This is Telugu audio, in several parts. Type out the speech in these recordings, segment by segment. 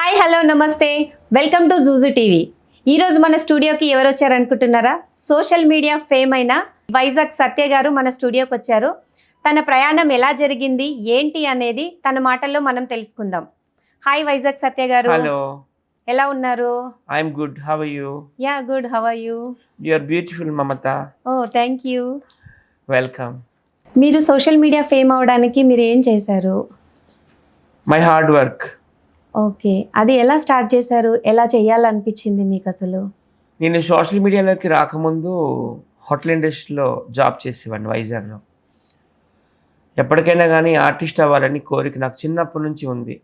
హాయ్ హలో నమస్తే వెల్కమ్ టు జూజు టీవీ. ఈరోజు మన స్టూడియోకి ఎవరు వచ్చారు అనుకుంటున్నారా? సోషల్ మీడియా ఫేమ్ అయిన వైజాగ్ సత్య గారు మన స్టూడియోకి వచ్చారు. తన ప్రయాణం ఎలా జరిగింది ఏంటి అనేది తన మాటల్లో మనం తెలుసుకుందాం. హాయ్ వైజాగ్ సత్య గారు. హలో, ఎలా ఉన్నారు? I'm good. How are you? Yeah good. How are you? You are beautiful Mamata. Oh thank you. Welcome. మీరు సోషల్ మీడియా ఫేమ్ అవడానికి మీరు ఏం చేశారు? My hard work. ఓకే, అది ఎలా స్టార్ట్ చేశారు? ఎలా చేయాలనిపించింది మీకు అసలు? నేను సోషల్ మీడియాలోకి రాకముందు హోటల్ ఇండస్ట్రీలో జాబ్ చేసేవాడిని వైజాగ్లో. ఎప్పటికైనా కానీ ఆర్టిస్ట్ అవ్వాలని కోరిక నాకు చిన్నప్పటి నుంచి ఉంది.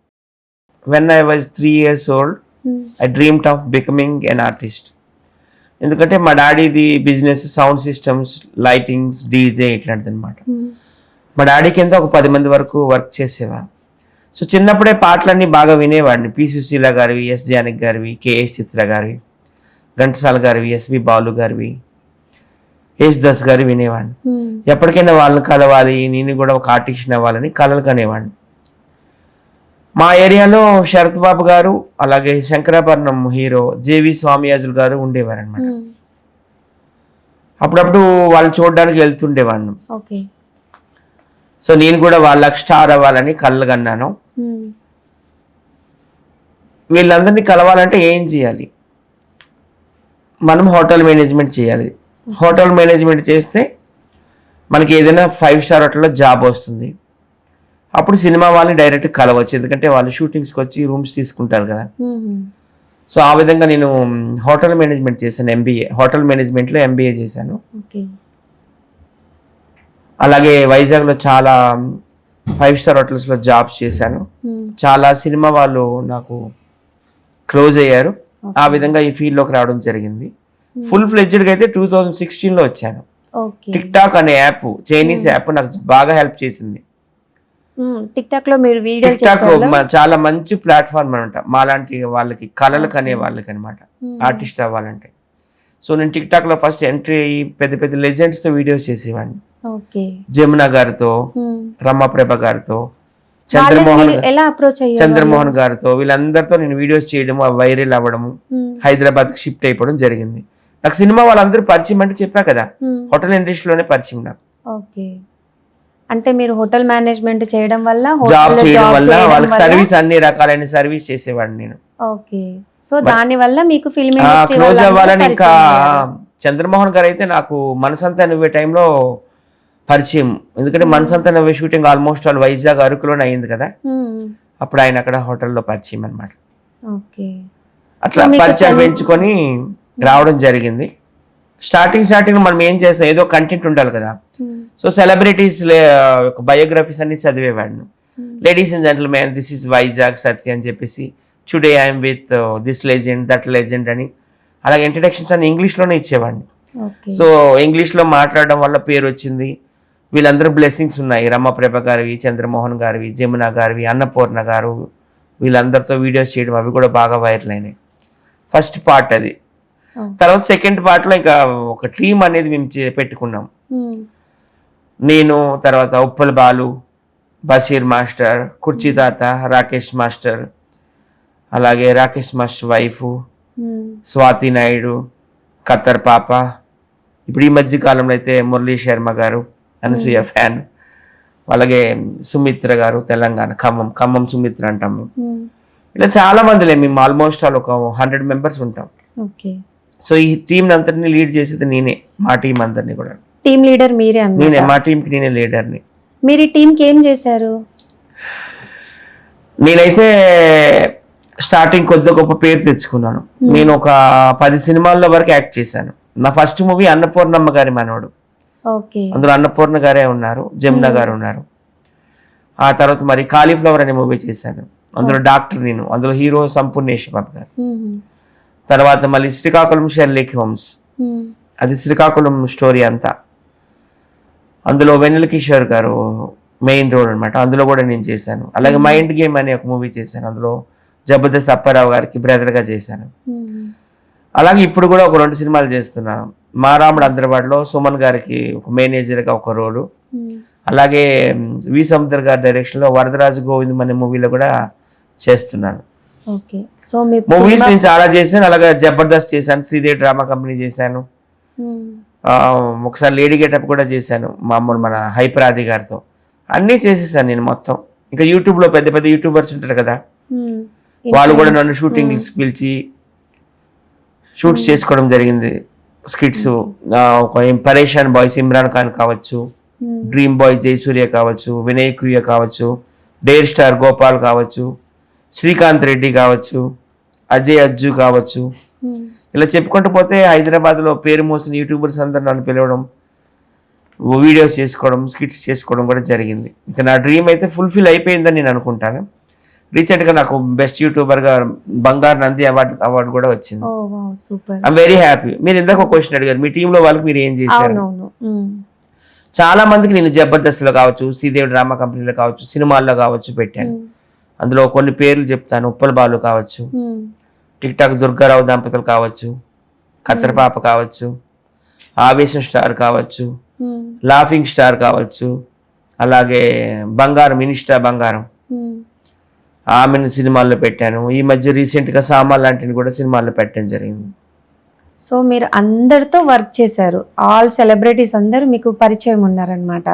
When I was 3 years old, I dreamed of becoming an artist. ఎందుకంటే మా డాడీది business sound systems, lightings, DJ ఇట్లాంటిది అనమాట. మా డాడీ కింద ఒక 10 మంది వరకు వర్క్ చేసేవారు. సో చిన్నప్పుడే పాటలన్నీ బాగా వినేవాడిని. పి సుశీల గారివి, ఎస్ జానకి గారివి, కేఎస్ చిత్ర గారివి, ఘంటసాల గారివి, ఎస్వి బాలు గారివి, యేసుదాస్ గారి వినేవాడిని. ఎప్పటికైనా వాళ్ళని కలవాలి, నేను కూడా ఒక ఆర్టిస్ట్ అవ్వాలని కలలు కనేవాడిని. మా ఏరియాలో శరత్ బాబు గారు, అలాగే శంకరాభరణం హీరో జేవి స్వామియాజులు గారు ఉండేవారు అనమాట. అప్పుడప్పుడు వాళ్ళు చూడడానికి వెళ్తుండేవాడిని. ఓకే. సో నేను కూడా వాళ్ళకి స్టార్ అవ్వాలని కళ్ళు కన్నాను. వీళ్ళందరినీ కలవాలంటే ఏం చేయాలి? మనం హోటల్ మేనేజ్మెంట్ చేయాలి. హోటల్ మేనేజ్మెంట్ చేస్తే మనకి ఏదైనా 5 star హోటల్లో జాబ్ వస్తుంది. అప్పుడు సినిమా వాళ్ళని డైరెక్ట్ కలవచ్చు, ఎందుకంటే వాళ్ళు షూటింగ్స్కి వచ్చి రూమ్స్ తీసుకుంటారు కదా. సో ఆ విధంగా నేను హోటల్ మేనేజ్మెంట్ చేశాను. ఎంబీఏ హోటల్ మేనేజ్మెంట్లో ఎంబీఏ చేశాను. అలాగే వైజాగ్లో చాలా 5 star హోటల్స్లో జాబ్స్ చేశాను. చాలా సినిమా వాళ్ళు నాకు క్లోజ్ అయ్యారు. ఆ విధంగా ఈ ఫీల్డ్లోకి రావడం జరిగింది. ఫుల్ ఫ్లెడ్జ్డ్గా అయితే 2016లో వచ్చాను. టిక్ టాక్ అనే యాప్, చైనీస్ యాప్, నాకు బాగా హెల్ప్ చేసింది. టిక్ టాక్ లో మీరు టిక్ టాక్ చాలా మంచి ప్లాట్ఫామ్ అనమాట మాలాంటి వాళ్ళకి, కళలు కనే వాళ్ళకి అనమాట, ఆర్టిస్ట్ అవ్వాలంటే. సో నేను టిక్ టాక్ లో ఫస్ట్ ఎంట్రీ అయ్యి పెద్ద పెద్ద లెజెండ్స్ తో వీడియోస్ చేసేవాడిని. జమున గారితో, రమాప్రభ గారితో, చంద్రమోహన్ గారితో, వీళ్ళందరితో నేను వీడియోస్ చేయడం, వైరల్ అవ్వడము, హైదరాబాద్ కి షిఫ్ట్ అయిపోవడం జరిగింది. నాకు సినిమా వాళ్ళందరూ పరిచయం అంటే చెప్పా కదా, హోటల్ ఇండస్ట్రీలోనే పరిచయం నాకు. అంటే మీరు హోటల్ మేనేజ్మెంట్ చేయడం వల్ల, జాబ్ చేయడం వల్ల వాళ్ళకి సర్వీస్, అన్ని రకాలైన సర్వీస్ చేసేవాడిని నేను. ఓకే. సో దాని వల్ల మీకు ఫిల్మ్ క్లోజ్ అవ్వాలని. ఇంకా చంద్రమోహన్ గారు అయితే నాకు మనసంతా నువ్వే టైంలో పరిచయం, ఎందుకంటే మనసంతా నువ్వే షూటింగ్ ఆల్మోస్ట్ ఆల్ వైజాగ్ అరకులోనే అయింది కదా. అప్పుడు ఆయన అక్కడ హోటల్లో పరిచయం అనమాట. అట్లా పరిచయం పెంచుకొని రావడం జరిగింది. స్టార్టింగ్ మనం ఏం చేస్తాం, ఏదో కంటెంట్ ఉండాలి కదా. సో సెలబ్రిటీస్ బయోగ్రఫీస్ అన్ని చదివేవాడిని. Ladies and gentlemen, this is Vizag Satya అని చెప్పేసి, today I'm with this legend, that legend అని, అలాగే ఇంట్రడక్షన్స్ అన్ని ఇంగ్లీష్లోనే ఇచ్చేవాడిని. సో ఇంగ్లీష్లో మాట్లాడడం వల్ల పేరు వచ్చింది. వీళ్ళందరూ బ్లెస్సింగ్స్ ఉన్నాయి. రమాప్రభ గారివి, చంద్రమోహన్ గారివి, జమున గారివి, అన్నపూర్ణ గారు, వీళ్ళందరితో వీడియోస్ చేయడం, అవి కూడా బాగా వైరల్ అయినాయి. ఫస్ట్ పార్ట్ అది. తర్వాత సెకండ్ పార్ట్లో ఇంకా ఒక టీమ్ అనేది మేము పెట్టుకున్నాం. నేను, తర్వాత ఉప్పల్ బాలు, బషీర్ మాస్టర్, కుర్చీ తాత, రాకేష్ మాస్టర్, అలాగే రాకేష్ మాస్టర్ వైఫ్ స్వాతి నాయుడు, ఖత్తర్ పాప, ఇప్పుడు ఈ మధ్య కాలంలో అయితే మురళీ శర్మ గారు, అనసూయ ఫ్యాన్, అలాగే సుమిత్ర గారు, తెలంగాణ ఖమ్మం సుమిత్ర అంటాము. ఇలా చాలా మందిలే, మేము ఆల్మోస్ట్ ఆల్ ఒక 100 members ఉంటాం. సో ఈ టీం అంతటిని లీడ్ చేసేది నేనే. మా టీం అందరినీ కూడా టీమ్ లీడర్ మీరే అన్నమాట. నేనే, మా టీంకి నేనే లీడర్ని. మీరు ఈ టీంకి ఏం చేశారు? నేనైతే స్టార్టింగ్ కొద్ది గొప్ప పేరు తెచ్చుకున్నాను. నేను ఒక 10 సినిమాల్లో వరకు యాక్ట్ చేశాను. నా ఫస్ట్ మూవీ అన్నపూర్ణమ్మ గారి మనవడు. అందులో అన్నపూర్ణ గారే ఉన్నారు, జమున గారు ఉన్నారు. ఆ తర్వాత మరి కాలీఫ్లవర్ అనే మూవీ చేశాను, అందులో డాక్టర్ నేను, అందులో హీరో సంపూర్ణేష్ బాబు గారు. తర్వాత మళ్ళీ శ్రీకాకుళం షెర్లిక్ హోమ్స్, అది శ్రీకాకుళం స్టోరీ అంతా. అందులో వెన్నెల కిషోర్ గారు మెయిన్ రోల్ అనమాట, అందులో కూడా నేను చేశాను. అలాగే మైండ్ గేమ్ అనే ఒక మూవీ చేశాను, అందులో జబర్దస్త్ అప్పారావు గారికి బ్రదర్గా చేశాను. అలాగే ఇప్పుడు కూడా ఒక 2 సినిమాలు చేస్తున్నాను. మా రాముడు అందరవాడలో సుమన్ గారికి ఒక మేనేజర్గా ఒక రోలు, అలాగే వి సముద్ర గారి డైరెక్షన్లో వరదరాజు గోవిందం అనే మూవీలో కూడా చేస్తున్నాను. ఓకే. సో మీ మూవీస్ నేను చాలా చేశాను, అలాగే జబర్దస్త్ చేశాను, శ్రీదేవి డ్రామా కంపెనీ చేశాను, ఒకసారి లేడీ గెటప్ కూడా చేశాను మామూలు మన హైపరాది గారితో. అన్నీ చేసేసాను నేను మొత్తం. ఇంకా యూట్యూబ్లో పెద్ద పెద్ద యూట్యూబర్స్ ఉంటారు కదా, వాళ్ళు కూడా నన్ను షూటింగ్స్ పిలిచి షూట్స్ చేసుకోవడం జరిగింది. స్కిట్స్ పరేషాన్ బాయ్స్ ఇమ్రాన్ ఖాన్ కావచ్చు, డ్రీమ్ బాయ్ జయసూర్య కావచ్చు, వినయ్ కుయ్య కావచ్చు, డేర్ స్టార్ గోపాల్ కావచ్చు, శ్రీకాంత్ రెడ్డి కావచ్చు, అజయ్ అజ్జు కావచ్చు, ఇలా చెప్పుకుంటూ పోతే హైదరాబాద్లో పేరు మోసిన యూట్యూబర్స్ అందరూ నన్ను పిలవడం, వీడియోస్ చేసుకోవడం, స్కిట్స్ చేసుకోవడం కూడా జరిగింది. ఇంకా నా డ్రీమ్ అయితే ఫుల్ఫిల్ అయిపోయిందని నేను అనుకుంటాను. రీసెంట్గా నాకు బెస్ట్ యూట్యూబర్గా బంగారు నంది అవార్డు కూడా వచ్చింది. I'm very happy. మీరు ఇందాక ఒక క్వశ్చన్ అడిగారు, మీ టీంలో వాళ్ళకి మీరు ఏం చేశారు. చాలా మందికి నేను జబర్దస్త్లో కావచ్చు, శ్రీదేవి డ్రామా కంపెనీలో కావచ్చు, సినిమాల్లో కావచ్చు పెట్టాను. అందులో కొన్ని పేర్లు చెప్తాను. ఉప్పల్ బాలు కావచ్చు, టిక్ టాక్ దుర్గారావు దంపతులు కావచ్చు, కత్తెరపాప కావచ్చు, ఆవేశం స్టార్ కావచ్చు, లాఫింగ్ స్టార్ కావచ్చు, అలాగే బంగారం మినిస్టర్ బంగారం, ఆమెను సినిమాల్లో పెట్టాను. ఈ మధ్య రీసెంట్గా సామాన్ లాంటిని కూడా సినిమాల్లో పెట్టడం జరిగింది. సో మీరు అందరితో వర్క్ చేశారు, ఆల్ సెలబ్రిటీస్ అందరూ మీకు పరిచయం ఉన్నారనమాట.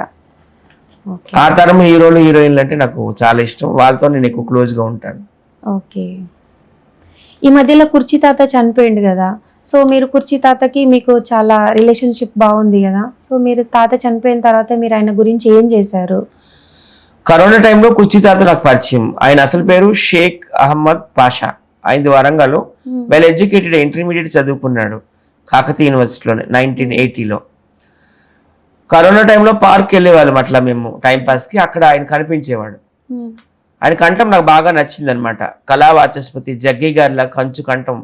ఆ తరం హీరోలు హీరోయిన్లు అంటే నాకు చాలా ఇష్టం, వాళ్ళతో నేను ఎక్కువ క్లోజ్గా ఉంటాను. ఓకే. ఈ మధ్యలో కుర్చీ తాత చనిపోయింది కదా, సో మీరు కుర్చీ తాతకి మీకు చాలా రిలేషన్షిప్ బాగుంది కదా, సో మీరు తాత చనిపోయిన తర్వాత మీరు ఆయన గురించి ఏం చేశారు? కరోనా టైంలో కుర్చీ తాత నాకు పరిచయం. ఆయన అసలు పేరు షేక్ అహ్మద్ పాషా. ఆయనది వరంగల్, వెల్ ఎడ్యుకేటెడ్, ఇంటర్మీడియట్ చదువుకున్నాడు కాకతీయ యూనివర్సిటీలోనే 1980లో. కరోనా టైంలో పార్క్ వెళ్ళేవాళ్ళం అట్లా మేము టైంపాస్కి, అక్కడ ఆయన కనిపించేవాడు. ఆయన కంఠం నాకు బాగా నచ్చింది అనమాట. కళా వాచస్పతి జగ్గయ్య గారిలా కంచు కంఠం.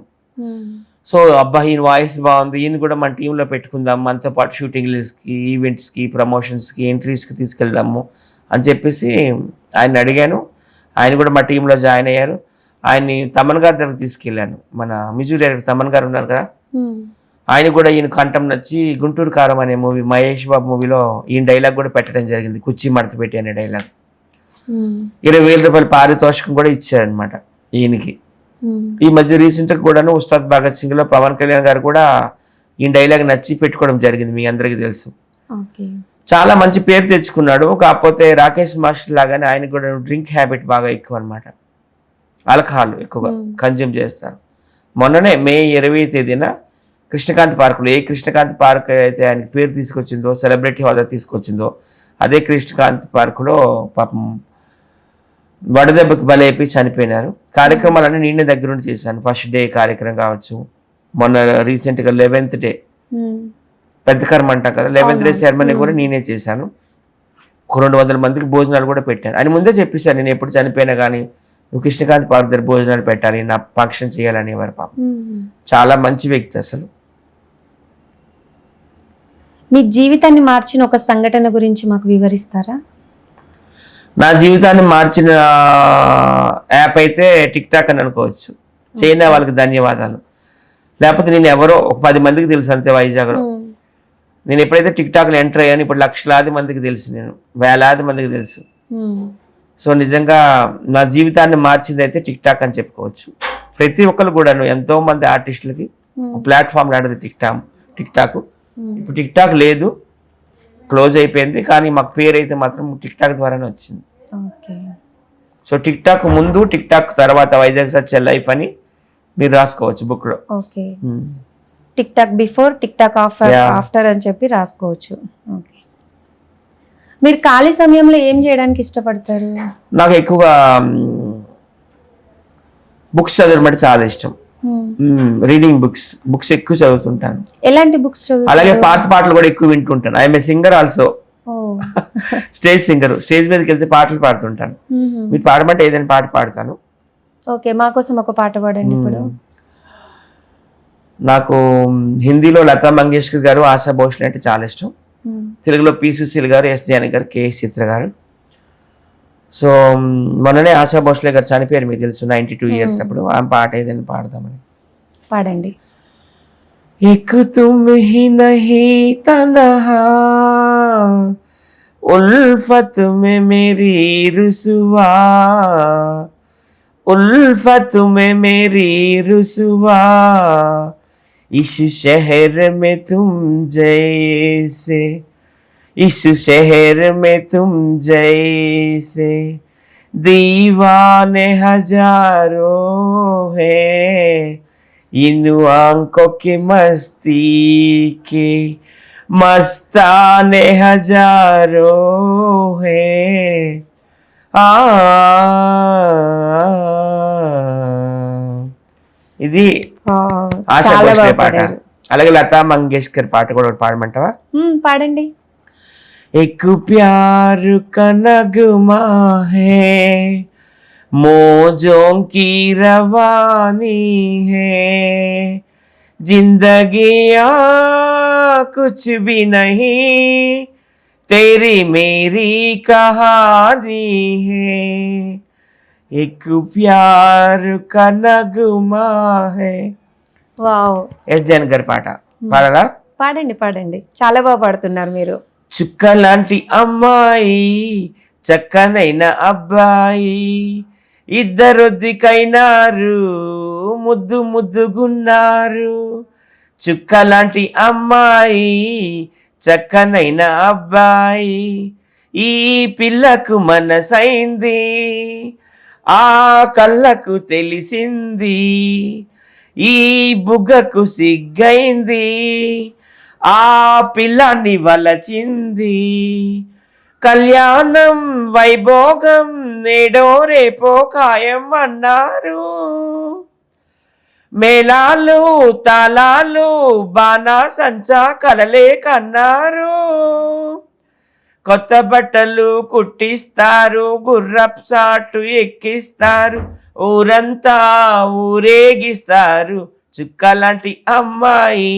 సో అబ్బా ఈయన వాయిస్ బాగుంది, ఈయన కూడా మన టీంలో పెట్టుకుందాం, మనతో పాటు షూటింగ్స్కి, ఈవెంట్స్కి, ప్రమోషన్స్కి, ఎంట్రీస్కి తీసుకెళ్దాము అని చెప్పేసి ఆయన అడిగాను. ఆయన కూడా మా టీంలో జాయిన్ అయ్యారు. ఆయన్ని తమన్ గారి దగ్గర తీసుకెళ్ళాను. మన మ్యూజిక్ డైరెక్టర్ తమన్ గారు ఉన్నారు కదా, ఆయన కూడా ఈయన కంఠం నచ్చి గుంటూరు కారం అనే మూవీ, మహేష్ బాబు మూవీలో ఈయన డైలాగ్ కూడా పెట్టడం జరిగింది, కుర్చీ మడత పెట్టి అనే డైలాగ్. 20,000 రూపాయల పారితోషికం కూడా ఇచ్చారనమాట ఈయనకి. ఈ మధ్య రీసెంట్గా కూడాను ఉస్తాద్ భగత్ సింగ్ లో పవన్ కళ్యాణ్ గారు కూడా ఈయన డైలాగ్ నచ్చి పెట్టుకోవడం జరిగింది, మీ అందరికీ తెలుసు. చాలా మంచి పేరు తెచ్చుకున్నాడు. కాకపోతే రాకేష్ మాస్టర్ లాగానే ఆయన కూడా డ్రింక్ హ్యాబిట్ బాగా ఎక్కువ అనమాట, ఆల్కహాల్ ఎక్కువగా కన్జ్యూమ్ చేస్తారు. మొన్ననే మే 20వ తేదీన కృష్ణకాంత్ పార్కులో, ఏ కృష్ణకాంత్ పార్క్ అయితే ఆయనకి పేరు తీసుకొచ్చిందో, సెలబ్రిటీ హోదా తీసుకొచ్చిందో, అదే కృష్ణకాంత్ పార్కులో పాపం వడదెబ్బకి బలైపోయి చనిపోయినారు. కార్యక్రమాలన్నీ నేనే దగ్గరుండి చేశాను. ఫస్ట్ డే కార్యక్రమం కావచ్చు, మొన్న రీసెంట్గా 11th డే పెద్ద కర్మ అంటాం కదా, 11th డే సెరమనీ కూడా నేనే చేశాను. 200 మందికి భోజనాలు కూడా పెట్టాను. అని ముందే చెప్పేశాను, నేను ఎప్పుడు చనిపోయినా కానీ నువ్వు కృష్ణకాంత్ పార్క్ దగ్గర భోజనాలు పెట్టాలి, నా ఫంక్షన్ చేయాలనేవారు. పాపం చాలా మంచి వ్యక్తి అసలు. మీ జీవితాన్ని మార్చిన ఒక సంఘటన గురించి మాకు వివరిస్తారా? నా జీవితాన్ని మార్చిన యాప్ అయితే టిక్ టాక్ అని అనుకోవచ్చు. చైనా వాళ్ళకి ధన్యవాదాలు. లేకపోతే నేను ఎవరో ఒక 10 మందికి తెలుసు అంతే వైజాగ్లో. నేను ఎప్పుడైతే టిక్ టాక్లో ఎంటర్ అయ్యాను, ఇప్పుడు లక్షలాది మందికి తెలుసు, నేను వేలాది మందికి తెలుసు. సో నిజంగా నా జీవితాన్ని మార్చింది అయితే టిక్ టాక్ అని చెప్పుకోవచ్చు. ప్రతి ఒక్కరు కూడాను, ఎంతో మంది ఆర్టిస్టులకి ప్లాట్ఫామ్ లాంటిది టిక్ టాక్. ఇప్పుడు టిక్ టాక్ లేదు, క్లోజ్ అయిపోయింది, కానీ మాకు పేరు అయితే మాత్రం టిక్ టాక్ ద్వారానే వచ్చింది. సో టిక్ టాక్ ముందు, టిక్ టాక్ తర్వాత వైజాగ్ సచ్ లైఫ్ అని మీరు రాసుకోవచ్చు బుక్ లో. Tick talk before, tick talk after అని చెప్పి రాసుకోవచ్చు. మీరు ఖాళీ సమయంలో ఏం చేయడానికి ఇష్టపడతారు? నాకు ఎక్కువగా బుక్స్ చదవడం అంటే చాలా ఇష్టం. రీడింగ్ బుక్స్ ఎక్కువ చదువుతుంటాను. ఎలాంటి బుక్స్ చదువుతారు? అలాగే పాటలు కూడా ఎక్కువ వింటుంటాను. I'm a singer also, stage singer. Stage మీదకి వెళ్తే పాటలు పాడుతుంటాను. మీరు పాడమంటే ఏదైనా పాట పాడతాను. ఓకే, మా కోసం ఒక పాట పాడండి ఇప్పుడు. నాకు హిందీలో లతా మంగేష్కర్ గారు, ఆశా భోస్లే అంటే చాలా ఇష్టం. తెలుగులో పి సుశీల్ గారు, ఎస్ జానకి గారు, కెఎస్ చిత్ర గారు. సో మొన్ననే ఆశా భోస్లే గారు చనిపోయారు, మీకు తెలుసు, 92 years అప్పుడు. ఆ పాట ఏదైనా పాడదామని. పాడండి. एक तुम ही नहीं तन्हा उल्फत में मेरी रुसवा उल्फत में मेरी रुसवा, इस शहर में तुम जैसे, इस शहर में तुम जैसे दीवाने हजारों हैं, इन आंखों की मस्ती के मस्ताने हजारों हैं। ఇది ఆశా చాలా భోస్లే బాగా పాట. పాడారు. అలాగే లతా మంగేష్కర్ పాట కూడా ఒకటి పాడమంటావా? పాడండి. एक प्यार का नगमा है, मौजों की रवानी है, जिंदगियां कुछ भी नहीं, तेरी मेरी कहानी है, एक प्यार का नगमा है. వావ్, ఎస్ జనగర్ పాట పాడరా? పాడండి పాడండి, చాలా బాగా పాడుతున్నారు మీరు. చుక్కలాంటి అమ్మాయి, చక్కనైన అబ్బాయి, ఇద్దరొద్దికైనారు, ముద్దు ముద్దుగున్నారు. చుక్కలాంటి అమ్మాయి, చక్కనైన అబ్బాయి, ఈ పిల్లకు మనసైంది, ఆ కళ్ళకు తెలిసింది, ఈ బుగ్గకు సిగ్గైంది, ఆ పిల్లాన్ని వలచింది. కళ్యాణం వైభోగం నేడో రేపో ఖాయం అన్నారు. మేళాలు తాళాలు బాణాసంచా కలలే కన్నారు. కొత్త బట్టలు కుట్టిస్తారు, గుర్రపు సాటు ఎక్కిస్తారు, ఊరంతా ఊరేగిస్తారు. చుక్కలాంటి అమ్మాయి,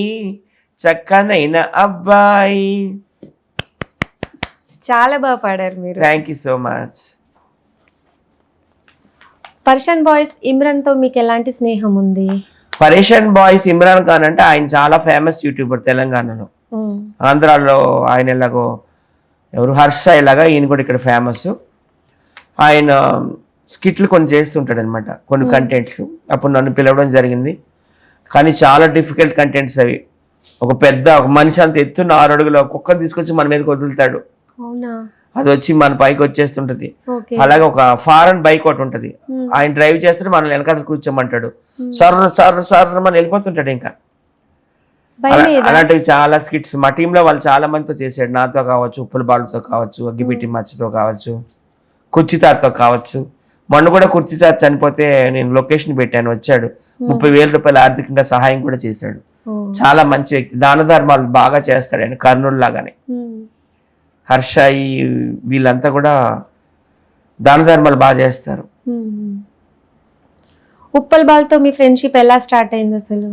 చక్కనైన అబ్బాయి. చాలా బాగా పాడారు మీరు. Thank you so much. Persian boys Imran తో మీకు ఎలాంటి స్నేహం ఉంది? పరేషన్ బాయ్స్ ఇమ్రాన్ ఖాన్ అంటే ఆయన చాలా ఫేమస్ యూట్యూబర్ తెలంగాణలో. ఆంధ్రాలో ఆయన ఎలాగో ఎవరు హర్ష ఇలాగా, ఈయన కూడా ఇక్కడ ఫేమస్. ఆయన స్కిట్లు కొన్ని చేస్తుంటాడు అనమాట, కొన్ని కంటెంట్స్. అప్పుడు నన్ను పిలవడం జరిగింది, కానీ చాలా డిఫికల్ట్ కంటెంట్స్ అవి. ఒక మనిషి అంత ఎత్తున్న 6 అడుగుల కుక్కను తీసుకొచ్చి మన మీదకి వదులుతాడు. అది వచ్చి మన పైకి వచ్చేస్తుంటది. అలాగే ఒక ఫారెన్ బైక్ ఒకటి ఉంటది, ఆయన డ్రైవ్ చేస్తుంటే మనల్ని వెనకాల కూర్చోమంటాడు. సర్ర సర్ర సర్ర మనం వెళ్ళిపోతుంటాడు. ఇంకా అలాంటివి చాలా స్కిట్స్ మా టీంలో వాళ్ళు చాలా మందితో చేశాడు. నాతో కావచ్చు, ఉప్పుల బాలుతో కావచ్చు, అగ్గిపెట్టి మచ్చతో కావచ్చు, కుర్చీతాతో కావచ్చు. మొన్న కూడా కుర్చీతాత చనిపోతే నేను లొకేషన్ పెట్టాను, వచ్చాడు. 30,000 రూపాయలు ఆర్థికంగా సహాయం కూడా చేశాడు. చాలా మంచి వ్యక్తి, దాన ధర్మాలు బాగా చేస్తాడు ఆయన, కర్నూలు లాగానే. హర్ష వీళ్ళంతా కూడా దాన ధర్మాలు బాగా చేస్తారు. ఉప్పల్ బాల్తో మీ ఫ్రెండ్షిప్ ఎలా స్టార్ట్ అయింది అసలు?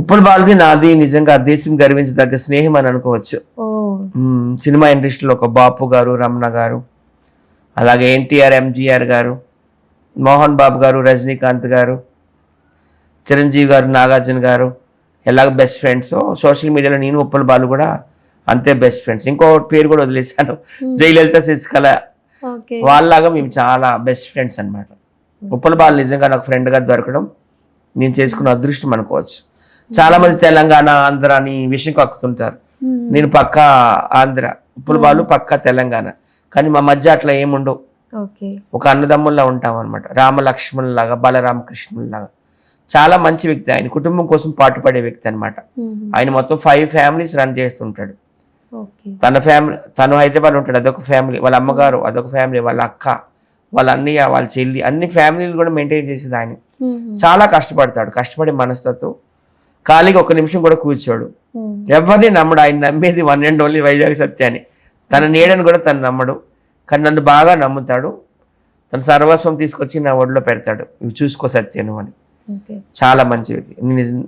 ఉప్పల్ బాల్ది నాది నిజంగా దేశం గర్వించదగ్గ స్నేహం అని అనుకోవచ్చు. సినిమా ఇండస్ట్రీలో ఒక బాపు గారు, రమణ గారు, అలాగే ఎన్టీఆర్, ఎంజీఆర్ గారు, మోహన్ బాబు గారు, రజనీకాంత్ గారు, చిరంజీవి గారు, నాగార్జున గారు ఎలాగ బెస్ట్ ఫ్రెండ్స్. సోషల్ మీడియాలో నేను ఉప్పల్ బాలు కూడా అంతే బెస్ట్ ఫ్రెండ్స్. ఇంకో పేరు కూడా వదిలేశాను, జయలలిత, శశికళ, వాళ్ళలాగా మేము చాలా బెస్ట్ ఫ్రెండ్స్ అనమాట. ఉప్పల్ బాలు నిజంగా నాకు ఫ్రెండ్గా దొరకడం నేను చేసుకున్న అదృష్టం అనుకోవచ్చు. చాలా మంది తెలంగాణ, ఆంధ్ర అని విషయం కక్కుతుంటారు. నేను పక్కా ఆంధ్ర, ఉప్పల్ బాలు పక్కా తెలంగాణ. కానీ మా మధ్య అట్లా ఏముండవు, ఒక అన్నదమ్ముల్లా ఉంటాం అనమాట. రామలక్ష్మణులాగా, బలరామకృష్ణులాగా. చాలా మంచి వ్యక్తి, ఆయన కుటుంబం కోసం పాటుపడే వ్యక్తి అనమాట. ఆయన మొత్తం 5 ఫ్యామిలీస్ రన్ చేస్తుంటాడు. తన ఫ్యామిలీ, తను హైదరాబాద్ ఉంటాడు, అదొక ఫ్యామిలీ. వాళ్ళ అమ్మగారు అదొక ఫ్యామిలీ, వాళ్ళ అక్క, వాళ్ళ అన్నయ్య, వాళ్ళ చెల్లి, అన్ని ఫ్యామిలీలు కూడా మెయింటైన్ చేసేది ఆయన. చాలా కష్టపడతాడు, కష్టపడే మనస్తత్వం. ఖాళీగా 1 నిమిషం కూడా కూర్చోడు, ఎవరిని నమ్మడు. ఆయన నమ్మేది వన్ అండ్ ఓన్లీ వైజాగ్ సత్యాన్ని. తన నీడని కూడా తను నమ్మడు, కానీ నన్ను బాగా నమ్ముతాడు. తన సర్వస్వం తీసుకొచ్చి నా ఒడిలో పెడతాడు, ఇవి చూసుకో సత్యను అని. చాలా మంచి వ్యక్తి.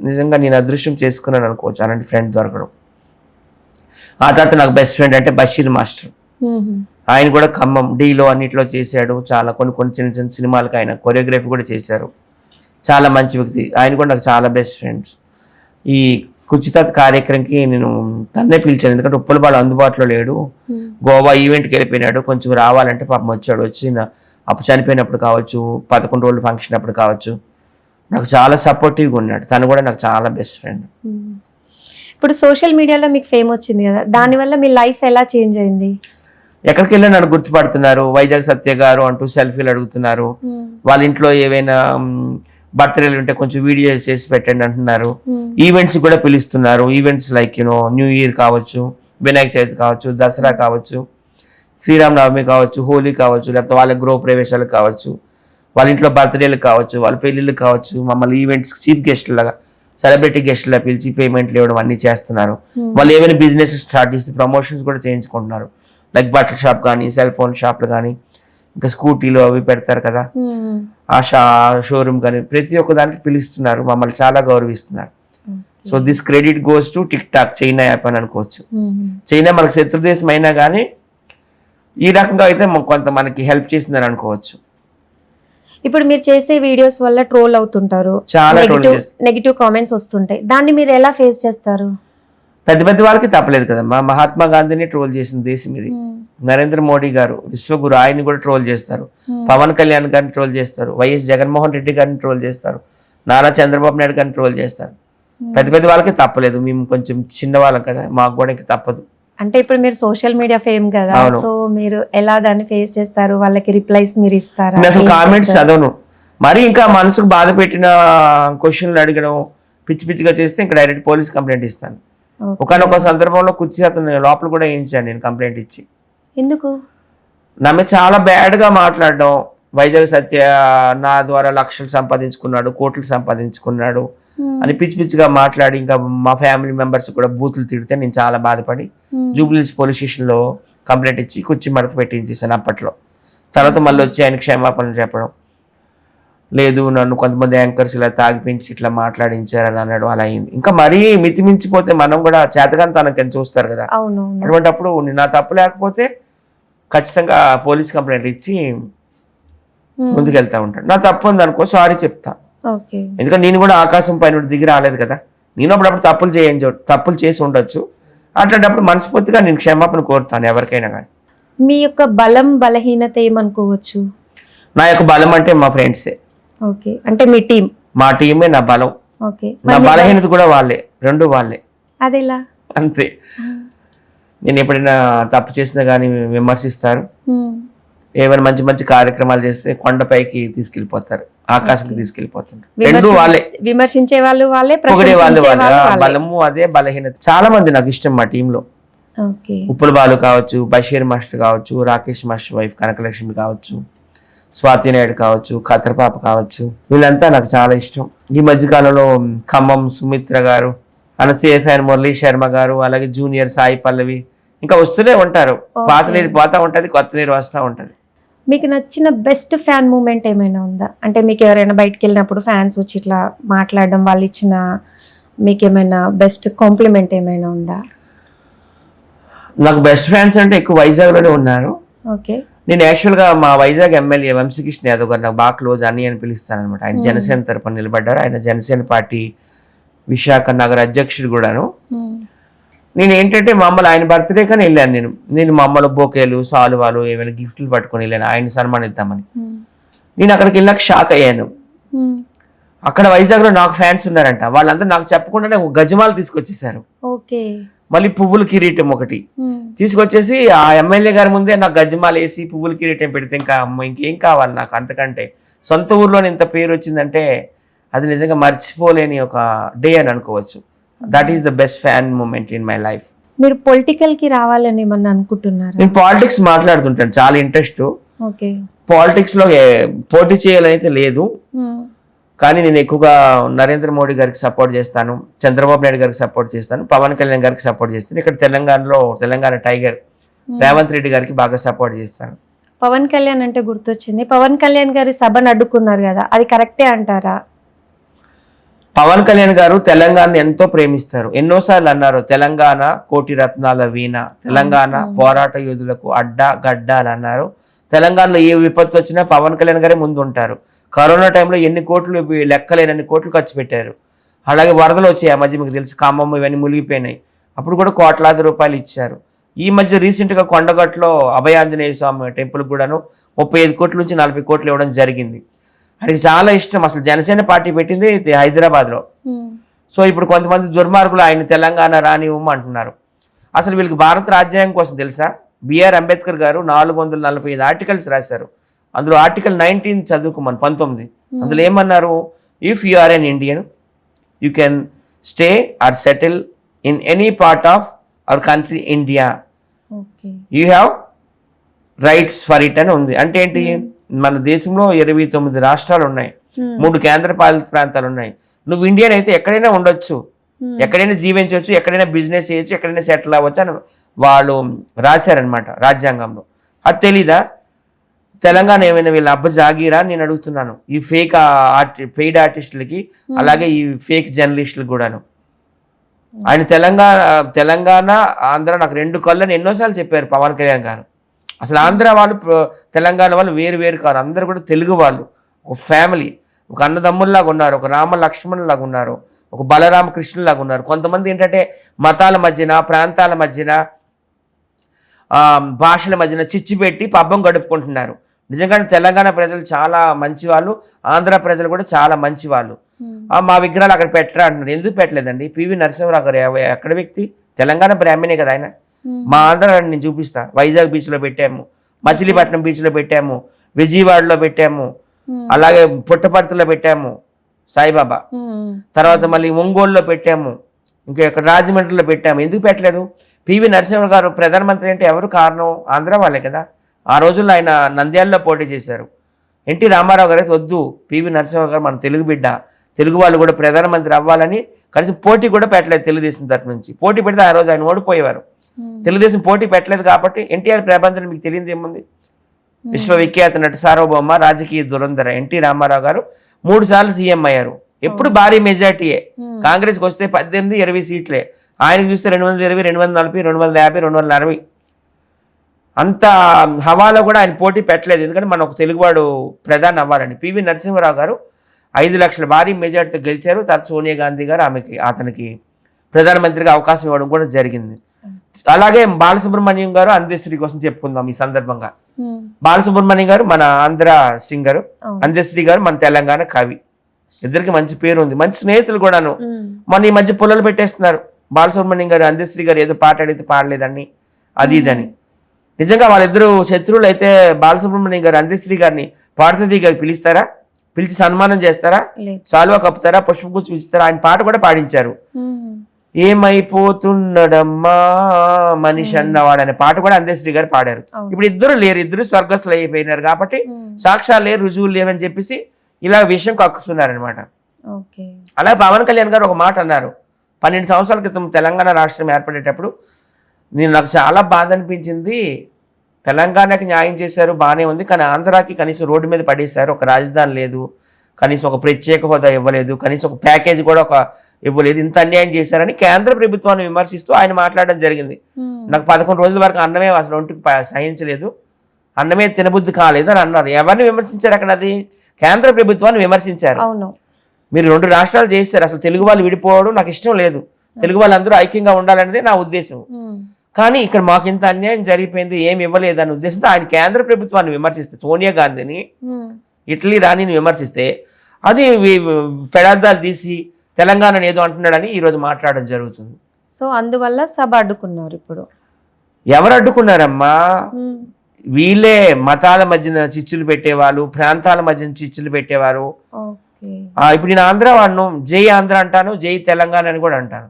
నిజంగా నేను అదృష్టం చేసుకున్నాను అనుకోవచ్చు అలాంటి ఫ్రెండ్ దొరకడం. ఆ తర్వాత నాకు బెస్ట్ ఫ్రెండ్ అంటే బషీర్ మాస్టర్. ఆయన కూడా ఖమ్మం డీలో అన్నిట్లో చేశాడు. చాలా కొన్ని చిన్న చిన్న సినిమాలకు ఆయన కొరియోగ్రఫీ కూడా చేశారు. చాలా మంచి వ్యక్తి. ఆయన కూడా నాకు చాలా బెస్ట్ ఫ్రెండ్స్. ఈ కుచితాత్ కార్యక్రమంకి నేను తన్నే పిలిచాను, ఎందుకంటే ఉప్పల్ బాలు అందుబాటులో లేడు, గోవా ఈవెంట్కి వెళ్ళిపోయినాడు. కొంచెం రావాలంటే పాపం వచ్చాడు. వచ్చి అప్పుడు చనిపోయినప్పుడు కావచ్చు, 11 రోజులు ఫంక్షన్ అప్పుడు కావచ్చు, నాకు చాలా సపోర్టివ్గా ఉన్నాడు. తను కూడా నాకు చాలా బెస్ట్ ఫ్రెండ్. ఇప్పుడు సోషల్ మీడియాలో మీకు ఫేమ్ వచ్చింది కదా, దానివల్ల మీ లైఫ్ ఎలా చేంజ్ అయింది? ఎక్కడికి వెళ్ళినా నన్ను గుర్తుపడుతున్నారు. వైజాగ్ సత్య గారు అంటూ సెల్ఫీలు అడుగుతున్నారు. వాళ్ళ ఇంట్లో ఏవైనా బర్త్డేలు ఉంటే కొంచెం వీడియో చేసి పెట్టండి అంటున్నారు. ఈవెంట్స్ కూడా పిలుస్తున్నారు. ఈవెంట్స్ లైక్ న్యూ ఇయర్ కావచ్చు, వినాయక చవితి కావచ్చు, దసరా కావచ్చు, శ్రీరామనవమి కావచ్చు, హోలీ కావచ్చు, లేకపోతే వాళ్ళ గృహ ప్రవేశాలు కావచ్చు, వాళ్ళ ఇంట్లో బర్త్డేలు కావచ్చు, వాళ్ళ పెళ్ళిళ్ళు కావచ్చు, మమ్మల్ని ఈవెంట్స్ చీఫ్ గెస్ట్ లాగా, సెలబ్రిటీ గెస్ట్ లా పిలిచి పేమెంట్లు ఇవ్వడం అన్ని చేస్తున్నారు. వాళ్ళు ఏమైనా బిజినెస్ స్టార్ట్ చేస్తే ప్రమోషన్స్ కూడా చేయించుకుంటున్నారు. లైక్ బట్టల షాప్ కానీ, సెల్ ఫోన్ షాప్లు కానీ, ఇంకా స్కూటీలు అవి పెడతారు కదా, ఆ షోరూమ్ కానీ, ప్రతి ఒక్క దానికి పిలుస్తున్నారు. మమ్మల్ని చాలా గౌరవిస్తున్నారు. So this credit goes to TikTok, China app అని అనుకోవచ్చు. చైనా మనకు శత్రుదేశం అయినా కానీ ఈ రకంగా అయితే కొంత మనకి హెల్ప్ చేసిందని అనుకోవచ్చు. ఇప్పుడు మీరు చేసే వీడియోస్ వల్ల ట్రోల్ అవుతుంటారు, చాలా నెగిటివ్ కామెంట్స్ వస్తుంటాయి, దాన్ని మీరు ఎలా ఫేస్ చేస్తారు? పెద్ద పెద్ద వాళ్ళకి తప్పలేదు కదమ్మా. మహాత్మా గాంధీని ట్రోల్ చేసిన దేశం ఇది. నరేంద్ర మోడీ గారు విశ్వగురు, ఆయన్ని కూడా ట్రోల్ చేస్తారు. పవన్ కళ్యాణ్ గారిని ట్రోల్ చేస్తారు. వైఎస్ జగన్మోహన్ రెడ్డి గారిని ట్రోల్ చేస్తారు. నారా చంద్రబాబు నాయుడు గారిని ట్రోల్ చేస్తారు. పెద్ద పెద్ద వాళ్ళకి తప్పలేదు. మేము కొంచెం చిన్నవాళ్ళం కదా, మాకు కూడా ఇంకా తప్పదు. అంటే ఇప్పుడు మీరు సోషల్ మీడియా ఫేమ్ కదా, సో మీరు ఎలా దాన్ని ఫేస్ చేస్తారు? వాళ్ళకి రిప్లైస్ మీరు ఇస్తారా? అసలు కామెంట్స్ చదవను. మరి ఇంకా మనసుకు బాధ పెట్టిన క్వశ్చన్లు అడగడం, పిచ్చి పిచ్చిగా చేస్తే ఇంకా డైరెక్ట్ పోలీస్ కంప్లైంట్ ఇస్తాను. ఒకనొక సందర్భంలో కుర్చీ అతను లోపల కూడా వేయించాను నేను కంప్లైంట్ ఇచ్చి. ఎందుకు? నా మీద చాలా బ్యాడ్గా మాట్లాడడం. వైజాగ్ సత్య నా ద్వారా లక్షలు సంపాదించుకున్నాడు, కోట్లు సంపాదించుకున్నాడు అని పిచ్చి పిచ్చిగా మాట్లాడి, ఇంకా మా ఫ్యామిలీ మెంబర్స్ కూడా బూతులు తిడితే నేను చాలా బాధపడి జూబ్లీహిల్స్ పోలీస్ స్టేషన్లో కంప్లైంట్ ఇచ్చి కుర్చీ మడత పెట్టించేసాను అప్పట్లో. తర్వాత మళ్ళీ వచ్చి ఆయన క్షమాపణలు చెప్పడం, లేదు నన్ను కొంతమంది యాంకర్స్ ఇలా తాగిపించి ఇట్లా మాట్లాడించారని అన్నాడు. అలా అయింది. ఇంకా మరీ మితిమించిపోతే మనం కూడా చేతగానితనం చూస్తారు కదా, అటువంటిప్పుడు నా తప్పు లేకపోతే ఖచ్చితంగా పోలీస్ కంప్లైంట్ ఇచ్చి ముందుకెళ్తా ఉంటాను. నా తప్పు ఉంది అనుకో, సారీ చెప్తా. ఎందుకంటే నేను కూడా ఆకాశం పైన దిగి రాలేదు కదా. నేను అప్పుడప్పుడు తప్పులు చేసి ఉండొచ్చు. అట్లాంటప్పుడు మనస్ఫూర్తిగా నేను క్షమాపణ కోరుతాను ఎవరికైనా కానీ. మీ యొక్క బలం బలహీనత ఏమనుకోవచ్చు? నా యొక్క బలం అంటే మా ఫ్రెండ్సే. ఓకే, అంటే మీ టీం? మా టీమే నా బలం. ఓకే, నా బలహీనత కూడా వాళ్ళే, రెండు వాళ్ళే. అదెలా? అంతే. నేను ఎప్పుడైనా తప్పు చేసినా కానీ విమర్శిస్తారు. ఏమైనా మంచి మంచి కార్యక్రమాలు చేస్తే కొండపైకి తీసుకెళ్లిపోతారు, ఆకాశంకి తీసుకెళ్లిపోతుంటారు. రెండు వాళ్ళే. విమర్శించే వాళ్ళు వాళ్ళే, పొగిడే వాళ్ళు వాళ్ళే. బలము అదే, బలహీనత. చాలా మంది నాకు ఇష్టం మా టీంలో. ఉప్పుల బాలు కావచ్చు, బషీర్ మాస్టర్ కావచ్చు, రాకేష్ మాస్టర్ వైఫ్ కనకలక్ష్మి కావచ్చు, స్వాతి నాయుడు కావచ్చు, ఖతర్పాప కావచ్చు, వీళ్ళంతా నాకు చాలా ఇష్టం. ఈ మధ్యకాలంలో ఖమ్మం సుమిత్ర గారు, అనసూయ ఫ్యాన్ మురళీ శర్మ గారు, అలాగే జూనియర్ సాయి పల్లవి, ఇంకా వస్తూనే ఉంటారు. పాత నీరు పోతా ఉంటది, కొత్త నీరు వస్తూ ఉంటది. మీకు నచ్చిన బెస్ట్ ఫ్యాన్ మూమెంట్ ఏమైనా ఉందా? అంటే మీకు ఎవరైనా బయటకు వెళ్ళినప్పుడు ఫ్యాన్స్ వచ్చి ఇట్లా మాట్లాడడం, వాళ్ళు ఇచ్చిన మీకు ఏమైనా బెస్ట్ కాంప్లిమెంట్ ఏమైనా ఉందా? నాకు బెస్ట్ ఫ్యాన్స్ అంటే ఎక్కువ వైజాగ్లోనే ఉన్నారు. ఓకే. నేను యాక్చువల్గా మా వైజాగ్ ఎమ్మెల్యే వంశీకృష్ణ యాదవ్ గారు నాకు బాగా క్లోజ్ అని పిలుస్తాను అనమాట. ఆయన జనసేన తరపున నిలబడ్డారు. ఆయన జనసేన పార్టీ విశాఖ నగర అధ్యక్షుడు కూడాను. నేను ఏంటంటే మమ్మల్ని ఆయన బర్త్డే కానీ వెళ్ళాను. నేను మమ్మల్ని బొకేలు, సాలువాలు, ఏమైనా గిఫ్ట్లు పట్టుకొని వెళ్ళాను ఆయన సన్మానిద్దామని. నేను అక్కడికి వెళ్ళాక షాక్ అయ్యాను. అక్కడ వైజాగ్లో నాకు ఫ్యాన్స్ ఉన్నారంట. వాళ్ళంతా నాకు చెప్పకుండానే ఒక గజమాలు తీసుకొచ్చేసారు. మళ్ళీ పువ్వుల కిరీటం ఒకటి తీసుకొచ్చేసి ఆ ఎమ్మెల్యే గారి ముందే నాకు గజమాలు వేసి పువ్వుల కిరీటం పెడితే ఇంకా ఇంకేం కావాలి నాకు అంతకంటే. సొంత ఊర్లోనే ఇంత పేరు వచ్చిందంటే అది నిజంగా మర్చిపోలేని ఒక డే అని అనుకోవచ్చు. That is the best fan moment in my life. మీరు పొలిటికల్ కి రావాలని ఏమన్నా అనుకుంటున్నారా? నేను పాలిటిక్స్ మాట్లాడుతుంటాను, చాలా ఇంట్రెస్ట్. పాలిటిక్స్ లో పోటీ చేయాలనైతే లేదు, కానీ నేను ఎక్కువగా నరేంద్ర మోడీ గారికి సపోర్ట్ చేస్తాను, చంద్రబాబు నాయుడు గారికి సపోర్ట్ చేస్తాను, పవన్ కళ్యాణ్ గారికి సపోర్ట్ చేస్తాను. ఇక్కడ తెలంగాణలో తెలంగాణ టైగర్ రేవంత్ రెడ్డి గారికి బాగా సపోర్ట్ చేస్తాను. పవన్ కళ్యాణ్ అంటే గుర్తొచ్చింది, పవన్ కళ్యాణ్ గారి సభను అడ్డుకున్నారు కదా, అది కరెక్టే అంటారా? పవన్ కళ్యాణ్ గారు తెలంగాణను ఎంతో ప్రేమిస్తారు. ఎన్నోసార్లు అన్నారు, తెలంగాణ కోటి రత్నాల వీణ, తెలంగాణ పోరాట యోధులకు అడ్డా గడ్డ అని అన్నారు. తెలంగాణలో ఏ విపత్తు వచ్చినా పవన్ కళ్యాణ్ గారే ముందు ఉంటారు. కరోనా టైంలో ఎన్ని కోట్లు, లెక్కలేనన్ని కోట్లు ఖర్చు పెట్టారు. అలాగే వరదలు వచ్చాయి ఆ మధ్య, మీకు తెలుసు, ఖమ్మం ఇవన్నీ మునిగిపోయినాయి, అప్పుడు కూడా కోట్లాది రూపాయలు ఇచ్చారు. ఈ మధ్య రీసెంట్గా కొండగట్టులో అభయాంజనేయ స్వామి టెంపుల్ కూడాను 35 కోట్ల నుంచి 40 కోట్లు ఇవ్వడం జరిగింది. ఆయనకి చాలా ఇష్టం. అసలు జనసేన పార్టీ పెట్టింది హైదరాబాద్లో. సో ఇప్పుడు కొంతమంది దుర్మార్గులు ఆయన తెలంగాణ రానివ్వము అంటున్నారు. అసలు వీళ్ళకి భారత రాజ్యాంగం కోసం తెలుసా? బిఆర్ అంబేద్కర్ గారు 445 ఆర్టికల్స్ రాశారు. అందులో ఆర్టికల్ 19 చదువుకోమని 19. అందులో ఏమన్నారు? If you are an Indian you can stay or settle in any part of our country India, you have rights for it అని ఉంది. అంటే ఏంటి? మన దేశంలో 29 రాష్ట్రాలు ఉన్నాయి, 3 కేంద్రపాలిత ప్రాంతాలు ఉన్నాయి. నువ్వు ఇండియన్ అయితే ఎక్కడైనా ఉండొచ్చు, ఎక్కడైనా జీవించవచ్చు, ఎక్కడైనా బిజినెస్ చేయొచ్చు, ఎక్కడైనా సెటిల్ అవ్వచ్చు అని వాళ్ళు రాశారనమాట రాజ్యాంగంలో. అది తెలీదా? తెలంగాణ ఏమైనా వీళ్ళ అబ్బ జాగీరా నేను అడుగుతున్నాను. ఈ ఫేక్ పెయిడ్ ఆర్టిస్టులకి, అలాగే ఈ ఫేక్ జర్నలిస్టులకు కూడాను. ఆయన తెలంగాణ ఆంధ్ర నాకు 2 కళ్ళని ఎన్నోసార్లు చెప్పారు పవన్ కళ్యాణ్ గారు. అసలు ఆంధ్ర వాళ్ళు తెలంగాణ వాళ్ళు వేరు వేరు కాదు, అందరూ కూడా తెలుగు వాళ్ళు, ఒక ఫ్యామిలీ, ఒక అన్నదమ్ముల్లాగా ఉన్నారు, ఒక రామ లక్ష్మణులాగా ఉన్నారు, ఒక బలరామ కృష్ణులాగా ఉన్నారు. కొంతమంది ఏంటంటే మతాల మధ్యన, ప్రాంతాల మధ్యన, భాషల మధ్యన చిచ్చు పెట్టి పబ్బం గడుపుకుంటున్నారు. నిజంగానే తెలంగాణ ప్రజలు చాలా మంచి వాళ్ళు, ఆంధ్ర ప్రజలు కూడా చాలా మంచి వాళ్ళు. మా విగ్రహాలు అక్కడ పెట్టరా అంటున్నారు. ఎందుకు పెట్టలేదండి? పివి నరసింహరావు గారు ఎక్కడ వ్యక్తి? తెలంగాణ బ్రాహ్మణే కదా ఆయన. మా ఆంధ్ర నేను చూపిస్తా. వైజాగ్ బీచ్లో పెట్టాము, మచిలీపట్నం బీచ్లో పెట్టాము, విజయవాడలో పెట్టాము, అలాగే పుట్టపర్తిలో పెట్టాము సాయిబాబా, తర్వాత మళ్ళీ ఒంగోలులో పెట్టాము, ఇంకా ఇక్కడ రాజమండ్రిలో పెట్టాము. ఎందుకు పెట్టలేదు? పివి నరసింహరావు గారు ప్రధానమంత్రి అంటే ఎవరు కారణం? ఆంధ్ర వాళ్ళే కదా. ఆ రోజుల్లో ఆయన నంద్యాలలో పోటీ చేశారు. ఎన్టీ రామారావు గారు అయితే వద్దు, పివి నరసింహరావు గారు మన తెలుగు బిడ్డ, తెలుగు వాళ్ళు కూడా ప్రధానమంత్రి అవ్వాలని కనీసం పోటీ కూడా పెట్టలేదు తెలుగుదేశం తరఫు నుంచి. పోటీ పెడితే ఆ రోజు ఆయన ఓడిపోయేవారు. తెలుగుదేశం పోటీ పెట్టలేదు కాబట్టి ఎన్టీఆర్ ప్రపంచంలో మీకు తెలియదు ఏముంది? విశ్వవిఖ్యాత నట సార్వభౌమ రాజకీయ దురంధర ఎన్టీ రామారావు గారు 3 సార్లు సీఎం అయ్యారు. ఎప్పుడు భారీ మెజార్టీయే. కాంగ్రెస్కి వస్తే 18, 20 సీట్లే. ఆయనకు చూస్తే 220, 240, 250, 260. అంత హవాలో కూడా ఆయన పోటీ పెట్టలేదు. ఎందుకంటే మన ఒక తెలుగువాడు ప్రధాని అవ్వాలని. పివి నరసింహరావు గారు 5 లక్షల భారీ మెజార్టీతో గెలిచారు. తర్వాత సోనియా గాంధీ గారు అతనికి ప్రధానమంత్రిగా అవకాశం ఇవ్వడం కూడా జరిగింది. అలాగే బాలసుబ్రహ్మణ్యం గారు అంత్యశ్రీ కోసం చెప్పుకుందాం ఈ సందర్భంగా. బాలసుబ్రహ్మణ్యం గారు మన ఆంధ్ర సింగరు, అంత్యశ్రీ గారు మన తెలంగాణ కవి. ఇద్దరికి మంచి పేరు ఉంది, మంచి స్నేహితులు కూడాను. మన ఈ మధ్య పుల్లలు పెట్టేస్తున్నారు. బాలసుబ్రహ్మణ్యం గారు అంత్యశ్రీ గారు ఏదో పాట అడిగితే పాడలేదని, అది ఇదని. నిజంగా వాళ్ళిద్దరు శత్రువులు అయితే బాలసుబ్రహ్మణ్యం గారు అంత్యశ్రీ గారిని పాడుతుంది గారు పిలుస్తారా? పిలిచి సన్మానం చేస్తారా? సాల్వా కప్పుతారా? పుష్పగుచ్చి ఇస్తారా? ఆయన పాట కూడా పాడించారు. ఏమైపోతున్నడమ్మా మనిషి అన్నవాడు అనే పాట కూడా అంత్యశ్రీ గారు పాడారు. ఇప్పుడు ఇద్దరు లేరు, ఇద్దరు స్వర్గస్థులు అయిపోయినారు కాబట్టి సాక్ష్యాలు లేరు, రుజువులు లేవని చెప్పేసి ఇలా విషయం కక్కుతున్నారనమాట. అలాగే పవన్ కళ్యాణ్ గారు ఒక మాట అన్నారు 12 సంవత్సరాల క్రితం తెలంగాణ రాష్ట్రం ఏర్పడేటప్పుడు. నాకు చాలా బాధ అనిపించింది. తెలంగాణకి న్యాయం చేశారు, బాగానే ఉంది, కానీ ఆంధ్రాకి కనీసం రోడ్డు మీద పడేశారు. ఒక రాజధాని లేదు, కనీసం ఒక ప్రత్యేక హోదా ఇవ్వలేదు, కనీసం ఒక ప్యాకేజ్ కూడా ఇవ్వలేదు, ఇంత అన్యాయం చేశారని కేంద్ర ప్రభుత్వాన్ని విమర్శిస్తూ ఆయన మాట్లాడడం జరిగింది. నాకు 11 రోజుల వరకు అన్నమే అసలు ఒంటికి సహించలేదు, అన్నమే తినబుద్ధి కాలేదు అని అన్నారు. ఎవరిని విమర్శించారు అక్కడ? అది కేంద్ర ప్రభుత్వాన్ని విమర్శించారు. మీరు 2 రాష్ట్రాలు చేశారు, అసలు తెలుగు వాళ్ళు విడిపోవడం నాకు ఇష్టం లేదు, తెలుగు వాళ్ళందరూ ఐక్యంగా ఉండాలనేది నా ఉద్దేశం. కానీ ఇక్కడ మాకు ఇంత అన్యాయం జరిగిపోయింది, ఏమి ఇవ్వలేదు అనే ఉద్దేశంతో ఆయన కేంద్ర ప్రభుత్వాన్ని విమర్శిస్తే, సోనియా గాంధీని, ఇటలీ రాణిని విమర్శిస్తే అది పెడార్థాలు తీసి తెలంగాణని ఏదో అంటున్నాడని ఈరోజు మాట్లాడడం జరుగుతుంది. సో అందువల్ల సభ అడ్డుకున్నారు. ఇప్పుడు ఎవరు అడ్డుకున్నారమ్మా? వీళ్ళే మతాల మధ్యన చిచ్చులు పెట్టేవాళ్ళు, ప్రాంతాల మధ్యన చిచ్చులు పెట్టేవారు. ఇప్పుడు నేను ఆంధ్ర వాడిను, జై ఆంధ్ర అంటాను, జై తెలంగాణ అని కూడా అంటాను.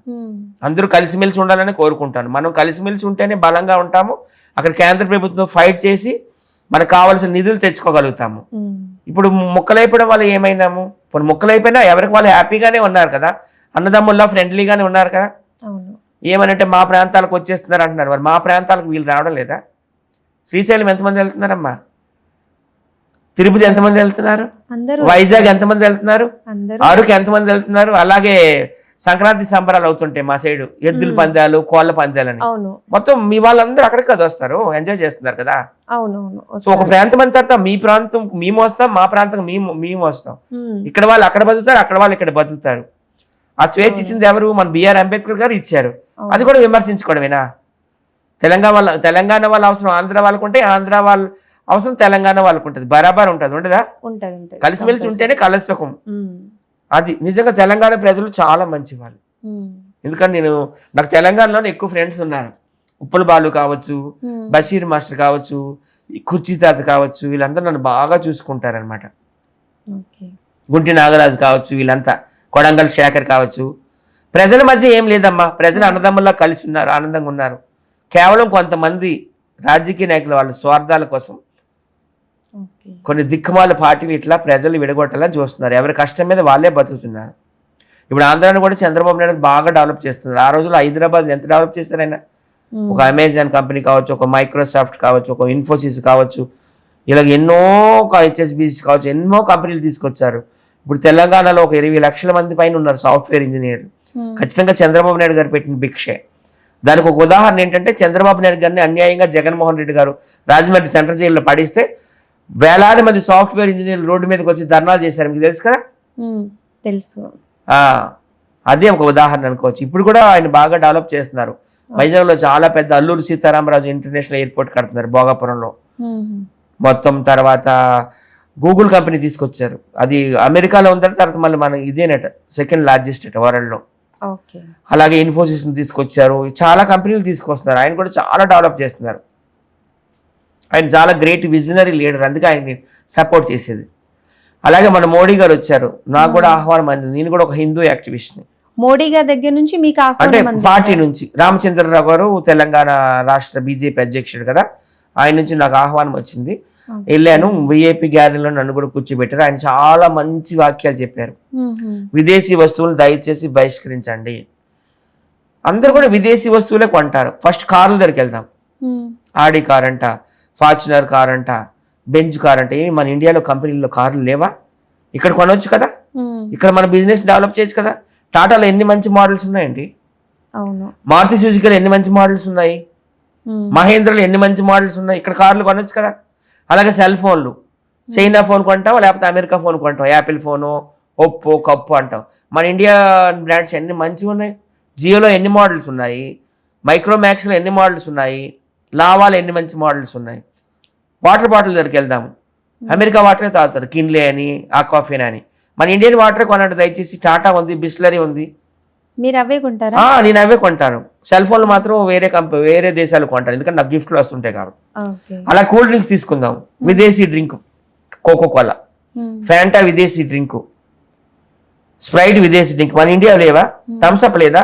అందరూ కలిసిమెలిసి ఉండాలని కోరుకుంటాను. మనం కలిసిమెలిసి ఉంటేనే బలంగా ఉంటాము. అక్కడ కేంద్ర ప్రభుత్వం ఫైట్ చేసి మనకు కావాల్సిన నిధులు తెచ్చుకోగలుగుతాము. ఇప్పుడు ముక్కలైపోవడం వల్ల ఏమైనాము? ఇప్పుడు ముక్కలైపోయినా ఎవరికి వాళ్ళు హ్యాపీగానే ఉన్నారు కదా, అన్నదమ్ముల్లా ఫ్రెండ్లీగానే ఉన్నారు కదా. ఏమనంటే మా ప్రాంతాలకు వచ్చేస్తున్నారు అంటున్నారు. మరి మా ప్రాంతాలకు వీళ్ళు రావడం లేదా? శ్రీశైలం ఎంతమంది వెళ్తున్నారమ్మా? తిరుపతి ఎంతమంది వెళ్తున్నారు? వైజాగ్ ఎంతమంది వెళ్తున్నారు? అరకు ఎంతమంది వెళ్తున్నారు? అలాగే సంక్రాంతి సంబరాలు అవుతుంటాయి మా సైడు, ఎద్దుల పందాలు, కోళ్ల పందాలని. మొత్తం మీ వాళ్ళందరూ అక్కడికి కదా వస్తారు, ఎంజాయ్ చేస్తున్నారు కదా. సో ఒక ప్రాంతం అంతా మీ ప్రాంతం మేము వస్తాం, మా ప్రాంతం మేము వస్తాం. ఇక్కడ వాళ్ళు అక్కడ బతుకుతారు, అక్కడ వాళ్ళు ఇక్కడ బతుకుతారు. ఆ స్వేచ్ఛ ఇచ్చింది ఎవరు? మన బిఆర్ అంబేద్కర్ గారు ఇచ్చారు. అది కూడా విమర్శించుకోవడమేనా? తెలంగాణ వాళ్ళ అవసరం ఆంధ్ర వాళ్ళకు ఉంటే ఆంధ్ర వాళ్ళ అవసరం తెలంగాణ వాళ్ళకు ఉంటుంది, బరాబర్ ఉంటుంది, ఉండదా? ఉంటది కలిసిమెలిసి ఉంటేనే కలసుకం. అది నిజంగా తెలంగాణ ప్రజలు చాలా మంచి వాళ్ళు. ఎందుకంటే నాకు తెలంగాణలోనే ఎక్కువ ఫ్రెండ్స్ ఉన్నారు. ఉప్పల బాలు కావచ్చు, బషీర్ మాస్టర్ కావచ్చు, కుర్చీ తాత కావచ్చు, వీళ్ళంతా నన్ను బాగా చూసుకుంటారనమాట. గుంటి నాగరాజు కావచ్చు, వీళ్ళంతా కొడంగల్ శేఖర్ కావచ్చు. ప్రజల మధ్య ఏం లేదమ్మా, ప్రజలు అన్నదమ్ముల్లా కలిసి ఉన్నారు, ఆనందంగా ఉన్నారు. కేవలం కొంతమంది రాజకీయ నాయకులు వాళ్ళ స్వార్థాల కోసం కొన్ని దిక్కుమాల పార్టీలు ఇట్లా ప్రజలు విడగొట్టాలని చూస్తున్నారు. ఎవరి కష్టం మీద వాళ్ళే బతుకుతున్నారు. ఇప్పుడు ఆంధ్రాని కూడా చంద్రబాబు నాయుడు బాగా డెవలప్ చేస్తున్నారు. ఆ రోజుల్లో హైదరాబాద్ ఎంత డెవలప్ చేస్తారైనా, ఒక అమెజాన్ కంపెనీ కావచ్చు, ఒక మైక్రోసాఫ్ట్ కావచ్చు, ఒక ఇన్ఫోసిస్ కావచ్చు, ఇలాగ ఎన్నో హెచ్ఎస్బిసి కావచ్చు, ఎన్నో కంపెనీలు తీసుకొచ్చారు. ఇప్పుడు తెలంగాణలో ఒక 20 లక్షల మంది పైన ఉన్నారు సాఫ్ట్వేర్ ఇంజనీర్లు. ఖచ్చితంగా చంద్రబాబు నాయుడు గారు పెట్టిన భిక్షే. దానికి ఒక ఉదాహరణ ఏంటంటే, చంద్రబాబు నాయుడు గారిని అన్యాయంగా జగన్మోహన్ రెడ్డి గారు రాజమండ్రి సెంట్రల్ జైల్లో పడిస్తే వేలాది మంది సాఫ్ట్వేర్ ఇంజనీర్లు రోడ్డు మీదకి వచ్చి ధర్నాలు చేశారు. మీకు తెలుసు కదా? తెలుసు. అదే ఒక ఉదాహరణ అనుకోవచ్చు. ఇప్పుడు కూడా ఆయన బాగా డెవలప్ చేస్తున్నారు. వైజాగ్లో చాలా పెద్ద అల్లూరు సీతారామరాజు ఇంటర్నేషనల్ ఎయిర్పోర్ట్ కడుతున్నారు భోగాపురంలో మొత్తం. తర్వాత గూగుల్ కంపెనీ తీసుకొచ్చారు, అది అమెరికాలో ఉందంటే, తర్వాత మళ్ళీ మన ఇదేనట సెకండ్ లార్జెస్ట్ అట వరల్డ్లో. అలాగే ఇన్ఫోసిస్ తీసుకొచ్చారు, చాలా కంపెనీలు తీసుకొస్తున్నారు. ఆయన కూడా చాలా డెవలప్ చేస్తున్నారు. ఆయన చాలా గ్రేట్ విజనరీ లీడర్, అందుకే ఆయన్ని సపోర్ట్ చేసేది. అలాగే మన మోడీ గారు వచ్చారు, నాకు కూడా ఆహ్వానం అంది. నేను కూడా ఒక హిందూ యాక్టివిస్ట్ని. మోడీ గారి దగ్గర నుంచి మీకు అంటే పార్టీ నుంచి రామచంద్రరావు గారు తెలంగాణ రాష్ట్ర బీజేపీ అధ్యక్షుడు కదా, ఆయన నుంచి నాకు ఆహ్వానం వచ్చింది. వెళ్ళాను, విఐపి గ్యాలరీలో నన్ను కూడా కూర్చోబెట్టారు. ఆయన చాలా మంచి వాక్యాలు చెప్పారు. విదేశీ వస్తువులు దయచేసి బహిష్కరించండి. అందరూ కూడా విదేశీ వస్తువులే కొంటారు. ఫస్ట్ కార్ల దగ్గరికి వెళ్దాం. ఆడి కార్ అంట, ఫార్చునర్ కార్ అంట, బెంజ్ కార్ అంటే, ఏమి మన ఇండియాలో కంపెనీల్లో కార్లు లేవా? ఇక్కడ కొనవచ్చు కదా, ఇక్కడ మన బిజినెస్ డెవలప్ చేయొచ్చు కదా. టాటాలో ఎన్ని మంచి మోడల్స్ ఉన్నాయండి, మారుతి సుజుకిలో ఎన్ని మంచి మోడల్స్ ఉన్నాయి, మహేంద్రలో ఎన్ని మంచి మోడల్స్ ఉన్నాయి. ఇక్కడ కార్లు కొనొచ్చు కదా. అలాగే సెల్ ఫోన్లు, చైనా ఫోన్ కొంటాం, లేకపోతే అమెరికా ఫోన్ కొంటాం, యాపిల్ ఫోను, ఒప్పో, కప్పు అంటాం. మన ఇండియా బ్రాండ్స్ ఎన్ని మంచిగా ఉన్నాయి. జియోలో ఎన్ని మోడల్స్ ఉన్నాయి, మైక్రోమాక్స్లో ఎన్ని మోడల్స్ ఉన్నాయి, లావాలో ఎన్ని మంచి మోడల్స్ ఉన్నాయి. వాటర్ బాటిల్ దగ్గరికి వెళ్దాము, అమెరికా వాటరే తాగుతారు, కిన్లే అని, ఆక్వాఫినా అని. మన ఇండియన్ వాటరే కొనండి దయచేసి. టాటా ఉంది, బిస్లరీ ఉంది. మీరు అవే కొంటారా? నేను అవే కొంటాను. సెల్ ఫోన్లు మాత్రం వేరే దేశాలు కొంటాను, ఎందుకంటే నాకు గిఫ్ట్లు వస్తుంటాయి కాబట్టి. అలా కూల్ డ్రింక్స్ తీసుకుందాం, విదేశీ డ్రింక్, కోకో కోలా, ఫ్యాంటా విదేశీ డ్రింక్, స్ప్రైట్ విదేశీ డ్రింక్. మన ఇండియా లేవా? థమ్స్అప్ లేదా?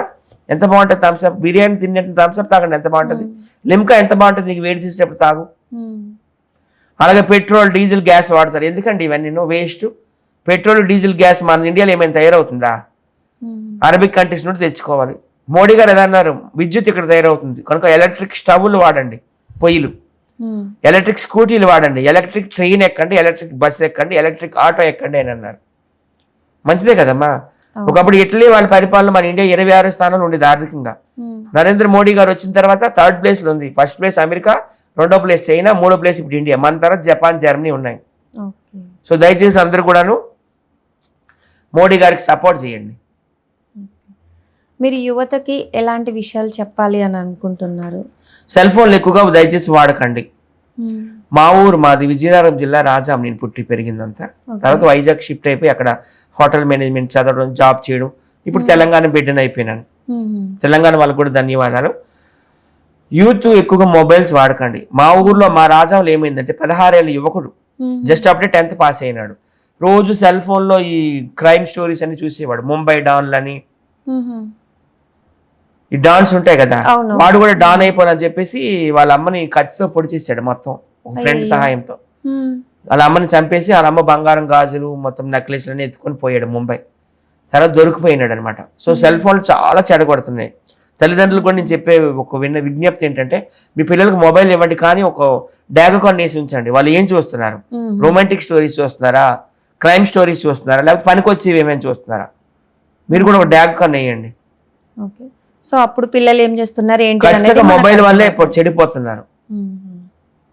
ఎంత బాగుంటుంది థమ్స్అప్. బిర్యానీ తిన్నట్టు థమ్స్అప్ తాగండి, ఎంత బాగుంటుంది. లిమ్కా ఎంత బాగుంటుంది, నీకు వేడి చేసేటప్పుడు తాగు. అలాగే పెట్రోల్, డీజిల్, గ్యాస్ వాడతారు. ఎందుకండి ఇవన్నీ వేస్ట్? పెట్రోల్, డీజిల్, గ్యాస్ మన ఇండియాలో ఏమైనా తయారవుతుందా? అరబిక్ కంట్రీస్ నుండి తెచ్చుకోవాలి. మోడీ గారు ఏదన్నారు, విద్యుత్ ఇక్కడ తయారవుతుంది కనుక ఎలక్ట్రిక్ స్టవ్లు వాడండి, పొయ్యిలు, ఎలక్ట్రిక్ స్కూటీలు వాడండి, ఎలక్ట్రిక్ ట్రైన్ ఎక్కండి, ఎలక్ట్రిక్ బస్సు ఎక్కండి, ఎలక్ట్రిక్ ఆటో ఎక్కండి అని అన్నారు. మంచిదే కదమ్మా. ఒకప్పుడు ఇటలీ వాళ్ళ పరిపాలన మన ఇండియా 26వ స్థానంలో ఉండేది ఆర్థికంగా. నరేంద్ర మోడీ గారు వచ్చిన తర్వాత 3rd ప్లేస్లో ఉంది. 1st ప్లేస్ అమెరికా, 2వ ప్లేస్ చైనా, 3వ ప్లేస్ ఇప్పుడు ఇండియా. మన తర్వాత జపాన్, జర్మనీ ఉన్నాయి. సో దయచేసి అందరూ కూడాను మోడీ గారికి సపోర్ట్ చేయండి. మీరు యువతకి ఎలాంటి విషయాలు చెప్పాలి అని అనుకుంటున్నారు? సెల్ ఫోన్లు ఎక్కువగా దయచేసి వాడకండి. మా ఊరు మాది విజయనగరం జిల్లా రాజాం, నేను పుట్టి పెరిగిందంతా. తర్వాత వైజాగ్ షిఫ్ట్ అయిపోయి అక్కడ హోటల్ మేనేజ్మెంట్ చదవడం, జాబ్ చేయడం. ఇప్పుడు తెలంగాణ బిడ్డను అయిపోయినాను. తెలంగాణ వాళ్ళకు కూడా ధన్యవాదాలు. యూత్ ఎక్కువగా మొబైల్స్ వాడకండి. మా ఊర్లో మా రాజాంలో ఏమైందంటే 16 ఏళ్ళ యువకుడు జస్ట్ అప్పుడే 10th పాస్ అయినాడు. రోజు సెల్ ఫోన్లో ఈ క్రైమ్ స్టోరీస్ అని చూసేవాడు. ముంబై డాన్లని, ఈ డాన్స్ ఉంటాయి కదా, వాడు కూడా డాన్ అయిపోనని చెప్పేసి వాళ్ళ అమ్మని కత్తితో పొడి చేశాడు మొత్తం, ఒక ఫ్రెండ్ సహాయంతో. వాళ్ళ అమ్మని చంపేసి వాళ్ళ అమ్మ బంగారం గాజులు మొత్తం నెక్లెస్లు అన్ని ఎత్తుకొని పోయాడు ముంబై. తర్వాత దొరికిపోయినాడు అనమాట. సో సెల్ ఫోన్లు చాలా చెడగొడుతున్నాయి. తల్లిదండ్రులు కూడా నేను చెప్పే ఒక విజ్ఞప్తి ఏంటంటే, మీ పిల్లలకు మొబైల్ ఇవ్వండి, కానీ ఒక డాగ్ కొనేసి ఉంచండి. వాళ్ళు ఏం చూస్తున్నారు? రొమాంటిక్ స్టోరీస్ చూస్తున్నారా, క్రైమ్ స్టోరీస్ చూస్తున్నారా, లేకపోతే పనికొచ్చేవి ఏమైనా చూస్తున్నారా? మీరు కూడా ఒక డాగ్ కొనేయండి. సో అప్పుడు పిల్లలు ఏం చేస్తున్నారు ఏంటి? ఖచ్చితంగా మొబైల్ వల్లే ఇప్పుడు చెడిపోతున్నారు.